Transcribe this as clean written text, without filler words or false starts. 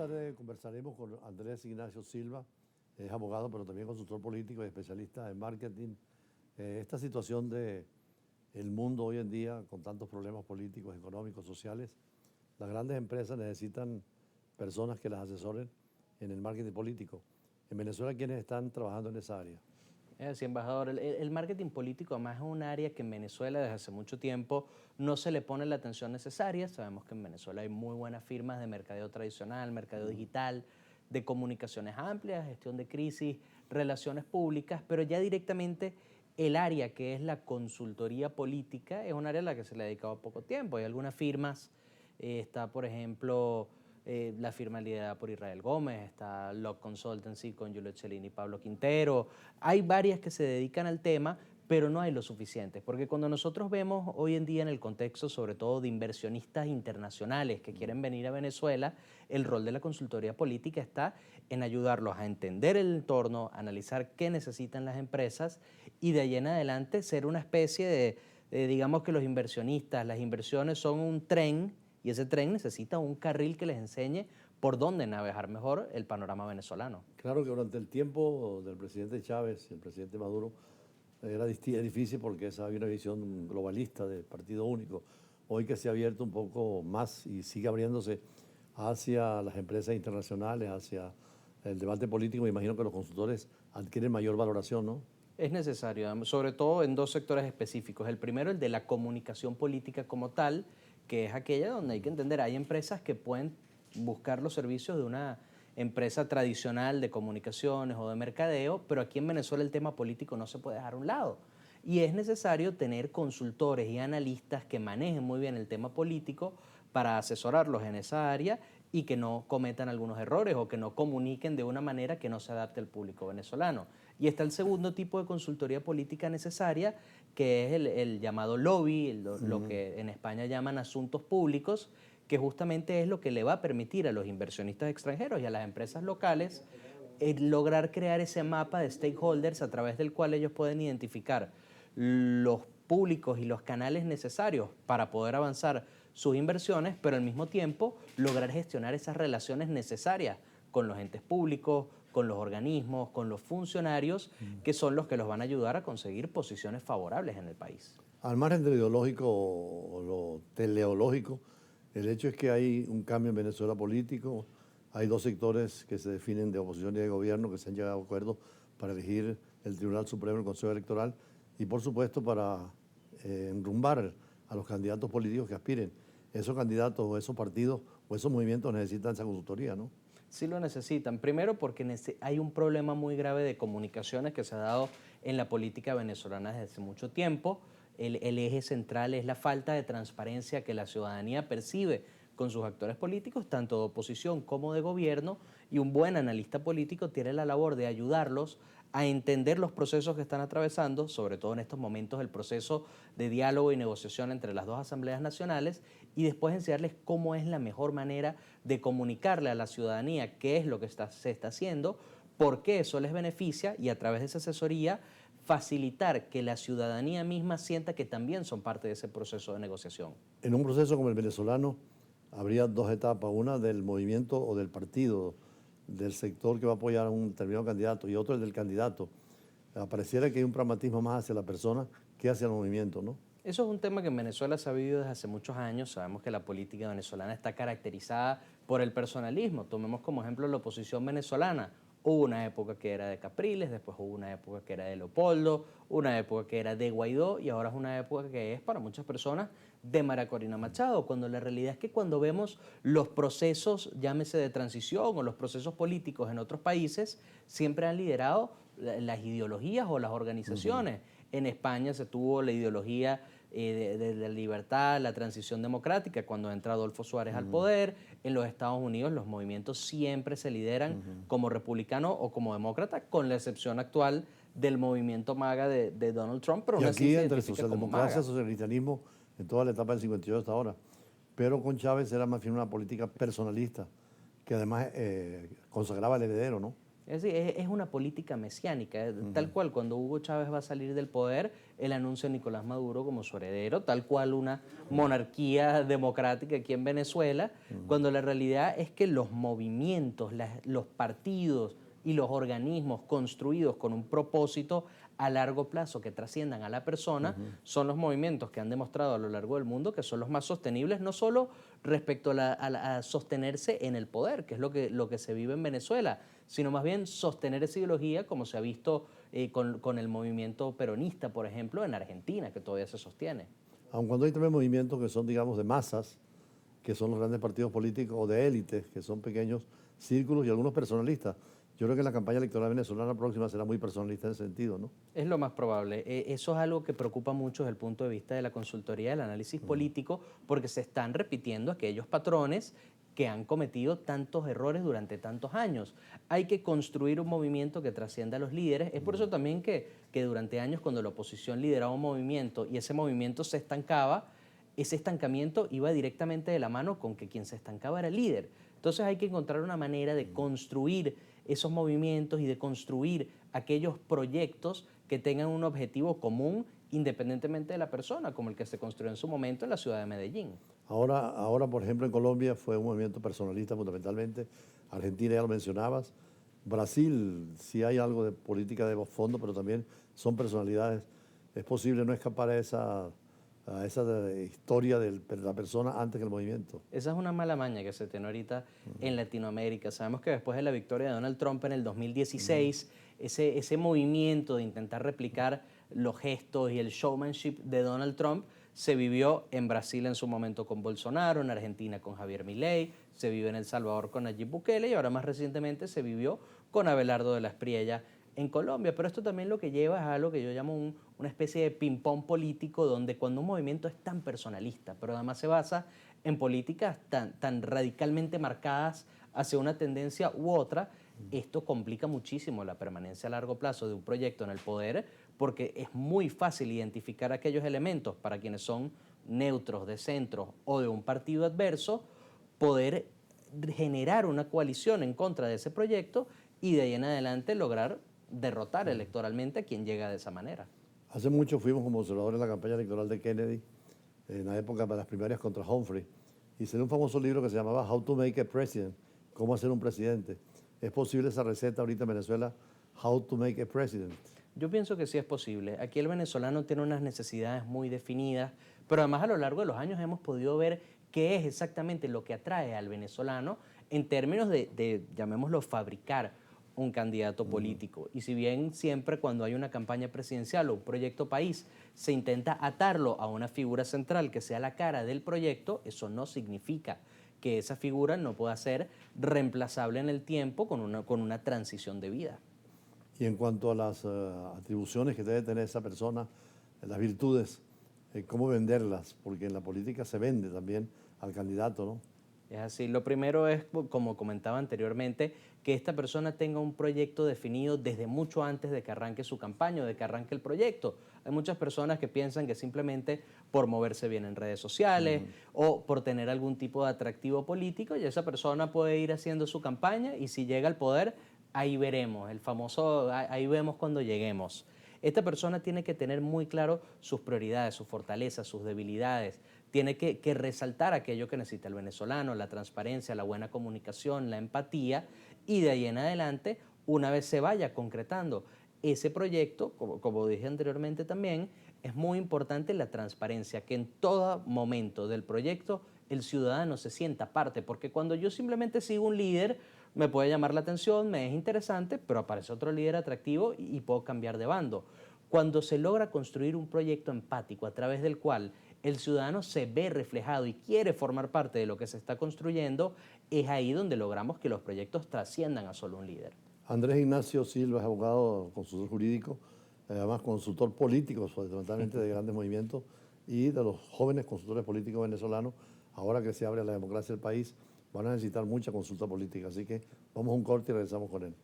tarde conversaremos con Andrés Ignacio Silva, es abogado pero también consultor político y especialista en marketing. Esta situación de el mundo hoy en día con tantos problemas políticos, económicos, sociales, las grandes empresas necesitan personas que las asesoren en el marketing político. En Venezuela, ¿quiénes están trabajando en esa área? Es así, embajador. El marketing político además es un área que en Venezuela desde hace mucho tiempo no se le pone la atención necesaria. Sabemos que en Venezuela hay muy buenas firmas de mercadeo tradicional, mercadeo digital, de comunicaciones amplias, gestión de crisis, relaciones públicas, pero ya directamente el área que es la consultoría política es un área a la que se le ha dedicado poco tiempo. Hay algunas firmas, está por ejemplo la firma liderada por Israel Gómez, está Love Consultancy con Giulio Cellini y Pablo Quintero. Hay varias que se dedican al tema, pero no hay lo suficiente, porque cuando nosotros vemos hoy en día en el contexto, sobre todo de inversionistas internacionales que quieren venir a Venezuela, el rol de la consultoría política está en ayudarlos a entender el entorno, analizar qué necesitan las empresas y de ahí en adelante ser una especie de digamos que los inversionistas, las inversiones son un tren y ese tren necesita un carril que les enseñe por dónde navegar mejor el panorama venezolano. Claro que durante el tiempo del presidente Chávez y el presidente Maduro era difícil porque había una visión globalista de partido único. Hoy que se ha abierto un poco más y sigue abriéndose hacia las empresas internacionales, hacia el debate político, me imagino que los consultores adquieren mayor valoración, ¿no? Es necesario, sobre todo en dos sectores específicos. El primero, el de la comunicación política como tal, que es aquella donde hay que entender, hay empresas que pueden buscar los servicios de una empresa tradicional de comunicaciones o de mercadeo, pero aquí en Venezuela el tema político no se puede dejar a un lado. Y es necesario tener consultores y analistas que manejen muy bien el tema político para asesorarlos en esa área y que no cometan algunos errores o que no comuniquen de una manera que no se adapte al público venezolano. Y está el segundo tipo de consultoría política necesaria, que es el llamado lobby, lo que en España llaman asuntos públicos, que justamente es lo que le va a permitir a los inversionistas extranjeros y a las empresas locales lograr crear ese mapa de stakeholders a través del cual ellos pueden identificar los públicos y los canales necesarios para poder avanzar sus inversiones, pero al mismo tiempo lograr gestionar esas relaciones necesarias con los entes públicos, con los organismos, con los funcionarios, que son los que los van a ayudar a conseguir posiciones favorables en el país. Al margen de lo ideológico o lo teleológico, el hecho es que hay un cambio en Venezuela político, hay dos sectores que se definen de oposición y de gobierno que se han llegado a acuerdos para elegir el Tribunal Supremo, el Consejo Electoral y por supuesto para enrumbar a los candidatos políticos que aspiren. Esos candidatos o esos partidos o esos movimientos necesitan esa consultoría, ¿no? Sí lo necesitan. Primero porque hay un problema muy grave de comunicaciones que se ha dado en la política venezolana desde hace mucho tiempo. El eje central es la falta de transparencia que la ciudadanía percibe con sus actores políticos, tanto de oposición como de gobierno, y un buen analista político tiene la labor de ayudarlos a entender los procesos que están atravesando, sobre todo en estos momentos el proceso de diálogo y negociación entre las dos asambleas nacionales, y después enseñarles cómo es la mejor manera de comunicarle a la ciudadanía qué es lo que se está haciendo, por qué eso les beneficia, y a través de esa asesoría facilitar que la ciudadanía misma sienta que también son parte de ese proceso de negociación. En un proceso como el venezolano habría dos etapas, una del movimiento o del partido, del sector que va a apoyar a un determinado candidato y otro el del candidato. Pareciera que hay un pragmatismo más hacia la persona que hacia el movimiento, ¿no? Eso es un tema que en Venezuela se ha vivido desde hace muchos años. Sabemos que la política venezolana está caracterizada por el personalismo. Tomemos como ejemplo la oposición venezolana. Hubo una época que era de Capriles, después hubo una época que era de Leopoldo, una época que era de Guaidó y ahora es una época que es para muchas personas de María Corina Machado, cuando la realidad es que cuando vemos los procesos, llámese de transición o los procesos políticos en otros países, siempre han liderado las ideologías o las organizaciones. En España se tuvo la ideología de la libertad, la transición democrática, cuando entra Adolfo Suárez al poder. En los Estados Unidos los movimientos siempre se lideran como republicano o como demócrata, con la excepción actual del movimiento MAGA de Donald Trump, pero Y aún así aquí se entre identifica como socialdemocracia MAGA. y socialcristianismo en toda la etapa del 58 hasta ahora. Pero con Chávez era más bien una política personalista que además consagraba al heredero, ¿no? Es decir, es una política mesiánica, tal cual cuando Hugo Chávez va a salir del poder, él anuncia a Nicolás Maduro como su heredero, tal cual una monarquía democrática aquí en Venezuela, cuando la realidad es que los movimientos, los partidos y los organismos construidos con un propósito a largo plazo que trasciendan a la persona son los movimientos que han demostrado a lo largo del mundo que son los más sostenibles, no solo respecto a sostenerse en el poder, que es lo que se vive en Venezuela, sino más bien sostener esa ideología como se ha visto con el movimiento peronista, por ejemplo, en Argentina, que todavía se sostiene. Aun cuando hay también movimientos que son, digamos, de masas, que son los grandes partidos políticos, o de élites, que son pequeños círculos y algunos personalistas. Yo creo que la campaña electoral venezolana próxima será muy personalista en ese sentido, ¿no? Es lo más probable. Eso es algo que preocupa mucho desde el punto de vista de la consultoría del análisis político, porque se están repitiendo aquellos patrones que han cometido tantos errores durante tantos años. Hay que construir un movimiento que trascienda a los líderes. Es por eso también que durante años, cuando la oposición lideraba un movimiento y ese movimiento se estancaba, ese estancamiento iba directamente de la mano con que quien se estancaba era el líder. Entonces hay que encontrar una manera de construir esos movimientos y de construir aquellos proyectos que tengan un objetivo común independientemente de la persona, como el que se construyó en su momento en la ciudad de Medellín. Ahora, por ejemplo, en Colombia fue un movimiento personalista fundamentalmente. Argentina ya lo mencionabas. Brasil sí hay algo de política de fondo, pero también son personalidades. Es posible no escapar a esa historia de la persona antes que el movimiento. Esa es una mala maña que se tiene ahorita en Latinoamérica. Sabemos que después de la victoria de Donald Trump en el 2016, ese movimiento de intentar replicar los gestos y el showmanship de Donald Trump se vivió en Brasil en su momento con Bolsonaro, en Argentina con Javier Milei, se vivió en El Salvador con Nayib Bukele y ahora más recientemente se vivió con Abelardo de la Espriella en Colombia. Pero esto también lo que lleva es a algo que yo llamo una especie de ping-pong político, donde cuando un movimiento es tan personalista, pero además se basa en políticas tan radicalmente marcadas hacia una tendencia u otra, esto complica muchísimo la permanencia a largo plazo de un proyecto en el poder, porque es muy fácil identificar aquellos elementos para quienes son neutros, de centro o de un partido adverso, poder generar una coalición en contra de ese proyecto y de ahí en adelante lograr derrotar electoralmente a quien llega de esa manera. Hace mucho fuimos como observadores en la campaña electoral de Kennedy, en la época de las primarias contra Humphrey. Y salió un famoso libro que se llamaba How to Make a President, cómo hacer un presidente. ¿Es posible esa receta ahorita en Venezuela, How to Make a President? Yo pienso que sí es posible. Aquí el venezolano tiene unas necesidades muy definidas, pero además a lo largo de los años hemos podido ver qué es exactamente lo que atrae al venezolano en términos de llamémoslo, fabricar un candidato político. Y si bien siempre cuando hay una campaña presidencial o un proyecto país se intenta atarlo a una figura central que sea la cara del proyecto, eso no significa que esa figura no pueda ser reemplazable en el tiempo con una transición de vida. Y en cuanto a las atribuciones que debe tener esa persona, las virtudes, cómo venderlas, porque en la política se vende también al candidato, ¿no? Es así. Lo primero es, como comentaba anteriormente, que esta persona tenga un proyecto definido desde mucho antes de que arranque su campaña o de que arranque el proyecto. Hay muchas personas que piensan que simplemente por moverse bien en redes sociales o por tener algún tipo de atractivo político, y esa persona puede ir haciendo su campaña y si llega al poder, ahí veremos, el famoso, ahí vemos cuando lleguemos. Esta persona tiene que tener muy claro sus prioridades, sus fortalezas, sus debilidades. Tiene que resaltar aquello que necesita el venezolano, la transparencia, la buena comunicación, la empatía, y de ahí en adelante, una vez se vaya concretando ese proyecto, como dije anteriormente también, es muy importante la transparencia, que en todo momento del proyecto el ciudadano se sienta parte, porque cuando yo simplemente sigo un líder, me puede llamar la atención, me es interesante, pero aparece otro líder atractivo y puedo cambiar de bando. Cuando se logra construir un proyecto empático a través del cual el ciudadano se ve reflejado y quiere formar parte de lo que se está construyendo, es ahí donde logramos que los proyectos trasciendan a solo un líder. Andrés Ignacio Silva es abogado, consultor jurídico, además consultor político, fundamentalmente de grandes movimientos y de los jóvenes consultores políticos venezolanos. Ahora que se abre la democracia del país, van a necesitar mucha consulta política. Así que vamos a un corte y regresamos con él.